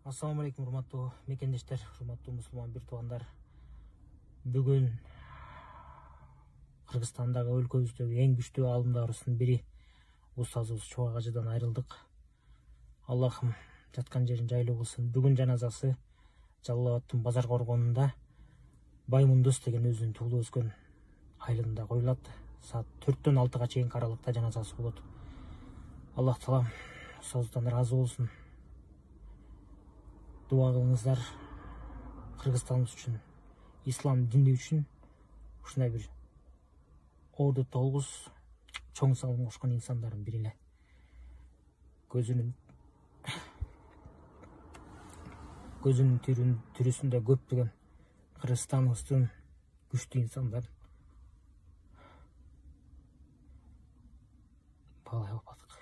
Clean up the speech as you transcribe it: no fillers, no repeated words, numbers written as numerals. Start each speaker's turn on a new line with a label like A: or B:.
A: Assalamu alaikum, урматтуу мекендештер, урматтуу мусулман бир туугандар. Бүгүн Кыргызстандагы өлкөбүздөгү эң күчтүү аалымдарыбыздын бири устазыбыз Чубак ажыдан айрылдык. Аллахым жаткан жерин жайлуу кылсын. Бүгүн жаназасы Жалал Абадтын Базар коргонунда Баймундус деген өзүнүн туулуп өскөн айылында коюлат. Саат 4-төн 6-га чейин аралыкта жаназасы болот. Аллах таалам устазыбыздан ыраазы болсун. Дуа кылыңыздар Кыргызстаныбыз үчүн, ислам дини үчүн. Ушундай бир орду толгуз чоң салым кошкон инсандардын бири эле. Көзүнүн тирүүсүндө көптөгөн Кыргызстаныбыздын күчтүү инсандар баалай албадык.